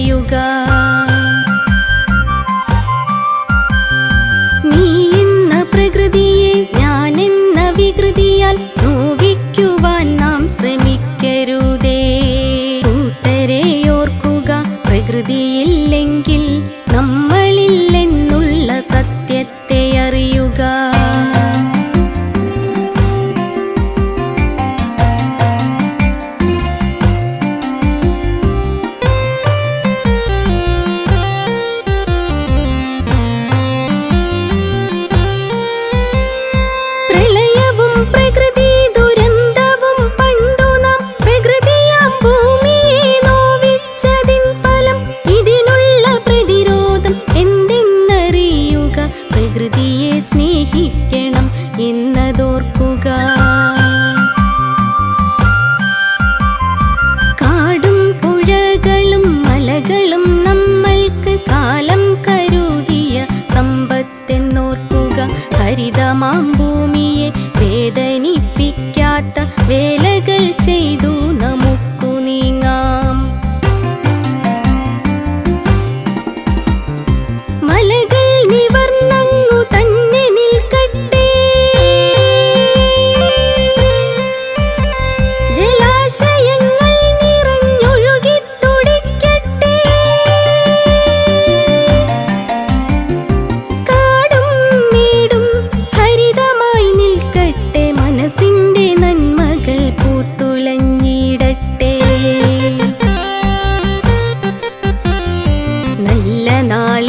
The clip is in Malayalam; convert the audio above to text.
അറിയുക. നീ എന്ന പ്രകൃതിയെ ഞാൻ എന്ന വികൃതിയാൽ നോവിക്കുവാൻ നാം ശ്രമിക്കരുതേ. കൂട്ടരെ ഓർക്കുക, പ്രകൃതിയില്ലെങ്കിൽ നമ്മളില്ലെന്നുള്ള സത്യത്തെ അറിയുക. പ്രകൃതിയെ സ്നേഹിക്കണം എന്നതോർക്കുക. കാടും പുഴകളും മലകളും നമ്മൾക്ക് കാലം കരുതിയ സമ്പത്തെന്നോർക്കുക. ഹരിതമാം ഭൂമിയെ വേദനിപ്പിക്കാത്ത വേലകൾ ചെയ്തു നമുക്കു നീങ്ങാം. മലകൾ നിവർന്നങ്ങു തന്നെ നിൽക്കട്ടെ, ജലാശയങ്ങൾ നിറഞ്ഞൊഴുകി തുടിക്കട്ടെ. കാടും മേടും ഹരിതമായി നിൽക്കട്ടെ, മനസ്സിന്റെ നന്മകൾ പൂത്തുലഞ്ഞിടട്ടെ. നല്ല നാൾ